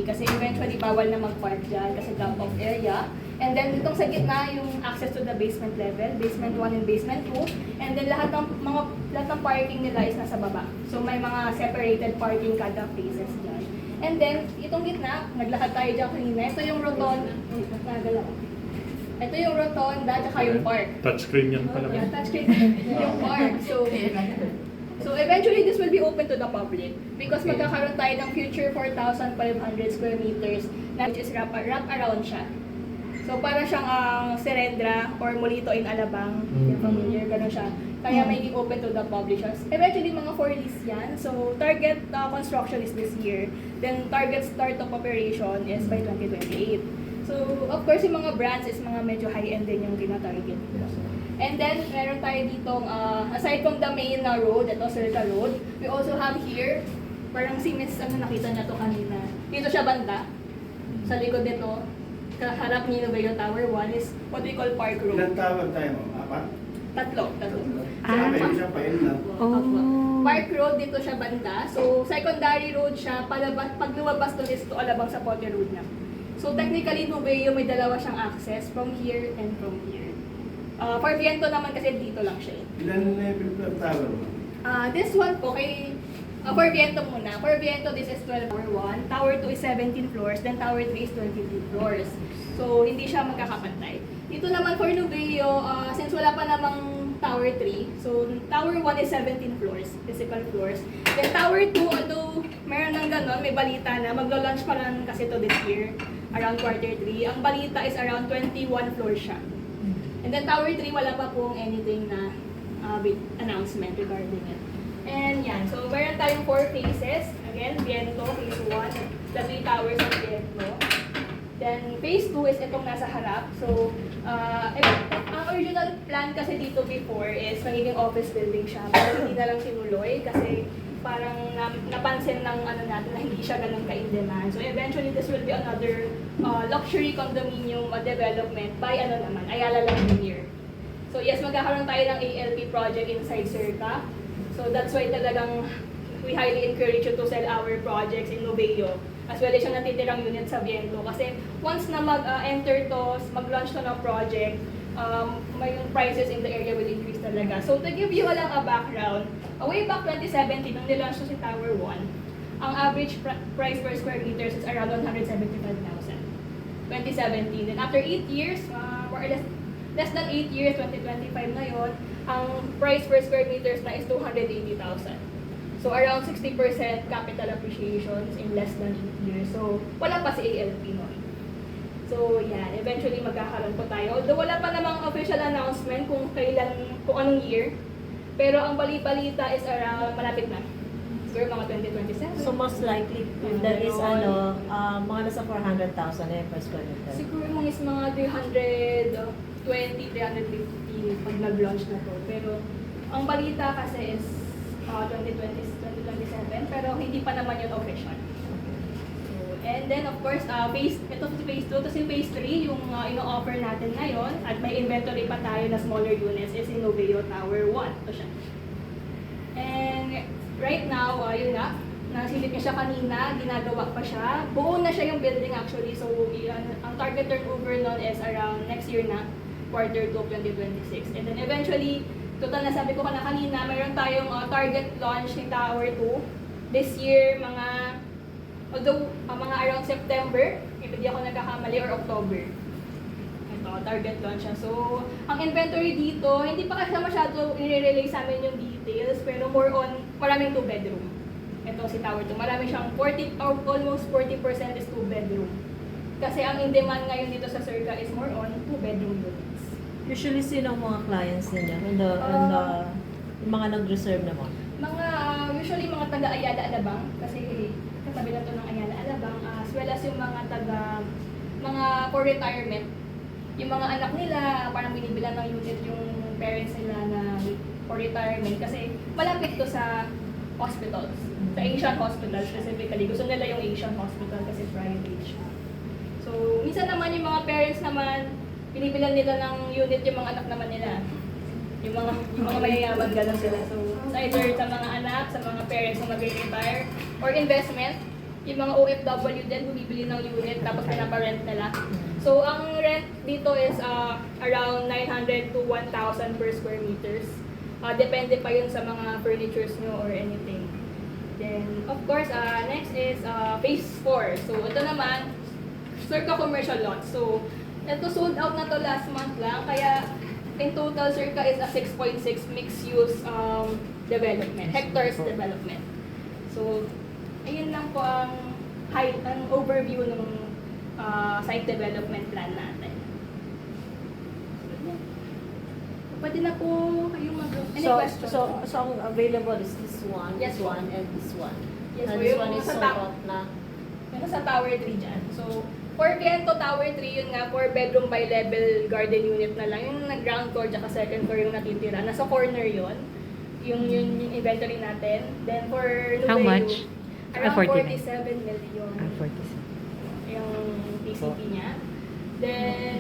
kasi eventually bawal na mag-park dyan kasi drop-off area. And then itong sa gitna yung access to the basement level, basement 1 and basement 2. And then lahat ng parking nila is nasa baba. So may mga separated parking kada faces dyan. And then itong gitna, naglakad tayo dyan kanina. Ito yung rotonda. Ito yung rotonda tsaka yung park. Touchscreen yan pala. Yeah, touchscreen yung park. So eventually this will be open to the public because magkakaroon tayo ng future 4,500 square meters na which is wrap around siya. So para siyang Serendra or Molito in Alabang, yung familiar, gano'n siya. Kaya may open to the public siya. Eventually mga 4 lease yan. So target construction is this year. Then target start of operation is by 2028. So of course yung mga brands is mga medyo high-end din yung tina-target. And then, meron tayo ditong, aside from the main road, ito, Circa Road, we also have here, parang si Miss, nakita niya to kanina. Dito siya banda, sa likod nito, kaharap ni Nubeo Tower 1 is what we call Park Road. Ilang tawag tayo, ma'am? Apat? Tatlo. May isa pa yun lang. Park Road, dito siya banda. So, secondary road siya, pag lumabas to is to Alabang sa Pote Road na. So, technically, Nubeo, may dalawa siyang access from here and from here. For Viento naman kasi dito lang siya. Ilan level per tower, ma'am? This one po kay for Viento muna. For Viento, this is 12 Tower 1. Tower 2 is 17 floors. Then Tower 3 is 22 floors. So, hindi siya magkakapantay. Dito naman for Nubeo, since wala pa namang Tower 3, so Tower 1 is 17 floors, physical floors. Then Tower 2, although meron ng ganon, may balita na, maglo-launch pa lang kasi to this year, around quarter 3. Ang balita is around 21 floors siya. And then Tower 3, wala pa pong anything na announcement regarding it. And yan, so meron tayong 4 phases. Again, Viento, phase 1, the 3 towers of Viento. Then phase 2 is itong nasa harap. So, ang original plan kasi dito before is magiging office building siya. Pero hindi na lang sinuloy kasi parang napansin ng natin na hindi siya ganun ka-in-demand. So eventually, this will be another luxury condominium development by Ayala Landinier. So yes, magkakaroon tayo ng ALP project inside Circa. So that's why talagang we highly encourage you to sell our projects in Nubeo. As well as yung natitirang unit sa Viento. Kasi once na mag-enter to, mag-launch to ng project, may prices in the area will increase talaga. So to give you lang a background, way back 2017, nung nilaunch to si Tower 1, ang average price per square meters is around 175,000. 2017. Then after 8 years, more or less than 8 years, 2025 na yun, ang price per square meters na is 280,000. So around 60% capital appreciations in less than 8 years. So wala pa si ALP noon. So, yan. Eventually, magkakaroon po tayo. Although wala pa namang official announcement kung anong year. Pero ang bali-balita is around, malapit na. Siguro mga 2027. So most likely, that is mga nasa 400,000 per square meter. Siguro mga is mga 320, 350 pag nag-launch na to. Pero, ang balita kasi is 2027, pero hindi pa naman yun official. And then, of course, ito si phase 2. Tapos yung phase 3, yung ino-offer natin ngayon, at may inventory pa tayo na smaller units, is in Nubeo Tower 1. Ito siya. And right now, yun nga, nasilip niya siya kanina, ginagawa pa siya. Buo na siya yung building actually. So, ang target turnover nun is around next year na, quarter 2 of 2026. And then eventually, total na sabi ko na kanina, mayroon tayong target launch ng Tower 2. This year, although mga around September, if hindi ako nagkakamali, or October. Ito, target launch siya. So, ang inventory dito, hindi pa kasi masyado i-relay sa amin yung details, pero more on, maraming 2 bedroom. Ito si Tower 2. Marami siyang almost 40% is 2 bedroom. Kasi ang in-demand ngayon dito sa Circa is more on 2 bedroom units. Usually, sino ang mga clients ninyo? Yung mga nag-reserve naman? Usually mga taga-Ayala Alabang, kasi katabi na to ng Ayala Alabang, as well as yung mga for retirement. Yung mga anak nila, parang binibilan ng unit yung parents nila na for retirement kasi malapit to sa hospitals. Sa Asian Hospital specifically. Gusto nila yung Asian Hospital kasi private siya. So, minsan naman yung mga parents naman, binibilan nila ng unit yung mga anak naman nila. Yung mga mayayaman, gano'n sila. So, either sa mga anak, sa mga parents na mag-retire, or investment, yung mga OFW din, bumibili ng unit tapos pinaparent nila. So, ang rent dito is around 900 to 1,000 per square meters. Depende pa yun sa mga furnitures nyo or anything. Then, of course, next is phase 4. So, ito naman, circa commercial lot. So, ito sold out na to last month lang. Kaya, in total, circa is a 6.6 mixed-use development, hectares development. So, ayun lang po ang overview ng site development plan natin. Pwede na po kayong any questions? So ang available is this one, Yes, this one, and this one. Yes, And po, this yung one is sa sold top. out na. Yung sa Tower 3 dyan. So, for Viento Tower 3, yun nga, 4 bedroom by level garden unit na lang. Yung ground floor at second floor yung natitira. Nasa corner yun. Yung inventory natin. Then for Nubeo, How much? Around 49. 47 million. 47. Yung TCP niya. Then,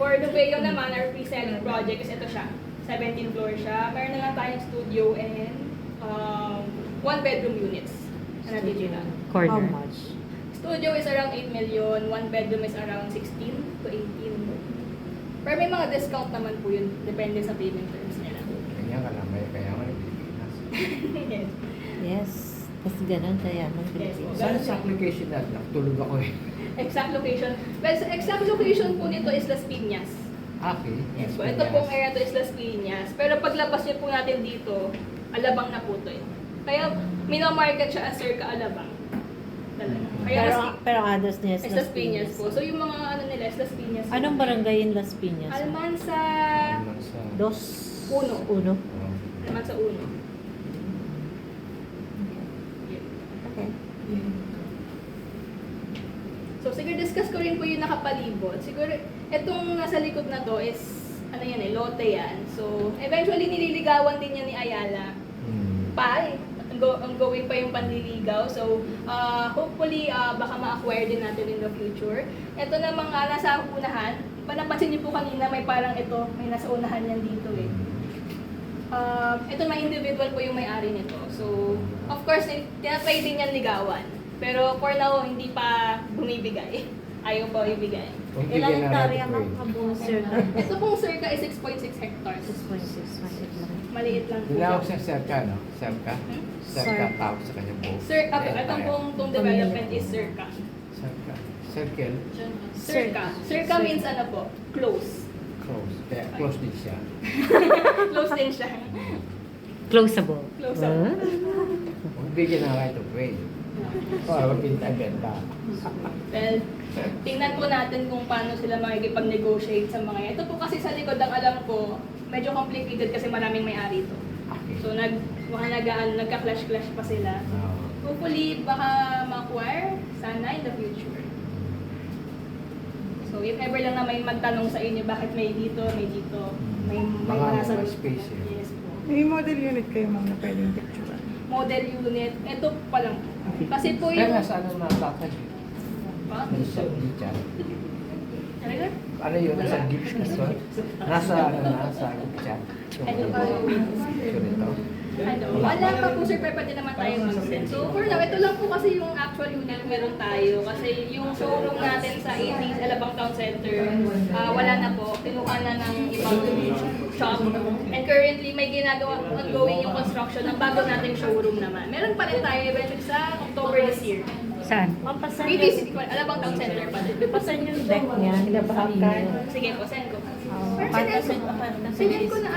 for Nubeo naman, our pre-selling project is ito siya. 17 floor siya. Meron na lang tayong studio and 1 bedroom units na natitira. How Corner. much? Studio is around 8 million, 1 bedroom is around 16 to 18. Pero may mga discount naman po yun, depende sa payment terms nila. Kanya ka lang, kaya nga Pilipinas. Yes. Yes. Tapos ganun kaya ng Yes, Pilipinas. Saan sa application na? Nakatulog ako eh. Exact location. Well, sa exact location po nito is Las Piñas. Okay. Yes po. Ito pong area to is Las Piñas. Pero paglabas niyo po natin dito, Alabang na po to eh. Kaya minamarket siya as circa Alabang. Talaga. Kaya Pero address niya is Las Piñas po. So yung mga ano nila is Las Piñas. Anong barangay in Las Piñas? Almansa Dos. Uno. Uno. Almansa Uno. Okay. So, siguro discuss ko rin po yung nakapalibot. Siguro, itong nasa likod na to is, ano yan eh, lote yan. So, eventually, nililigawan din yan ni Ayala. Pa eh. Ongoing pa yung panliligaw. So, hopefully, baka ma-acquire din natin in the future. Ito na mga nasa unahan. Napansin niyo po kanina, may parang ito, may nasa unahan yan dito eh. Ito may individual po yung may-ari nito. So, of course, tinatry din yan ligawan. Pero for now, hindi pa bumibigay. Ayaw pa ibigay. Ilang hektarya ang kabuo, sir? Ito pong circa is 6.6 hectares. 6.6. Maliit lang. Maliit lang po. Tinawag siya Serka, no? Serka? Serka Sir. tawag sa kanya po. Itong pong development is circa. Serka. Circle. Circa means ano po? Close. Close. Kaya close din siya. Close din siya. Closable. Close up. Bigyan na right of way. Para mapinta-benta. Well, tingnan po natin kung paano sila makikipag-negotiate sa mga yan. Ito po kasi sa likod, ang alam ko, medyo complicated kasi maraming may-ari ito. Okay. So, nagka-clash-clash pa sila. Hopefully, baka ma-acquire sana in the future. So, if ever lang na may magtanong sa inyo, bakit may dito, may Mga sagot. space eh. Yes po. May model unit kayo ma'am na pwedeng picturean. Model unit, ito pa lang po. Kasi po Kaya yung... nasa ano natatag? Pa? Nasa dyan. Talaga? Ano yun? Nasa gift ka Nasa gift chat. Ano ba yung... Picture ito. Ano, wala pa po sir, pero pwede naman tayo mag-send. So for now, ito lang po kasi yung actual unit meron tayo. Kasi yung showroom natin sa 80s Alabang Town Center, wala na po. Kinuha na ng ibang shop. And currently, may ginagawa, ongoing yung construction ng bago nating showroom naman. Meron pa rin tayo eventually sa October this year. Saan? Pampasan BTC, Alabang Town Center pa din. Pampasan yung deck niya. Ilabahakan. Sige po, send ko. Pampasan Send ko na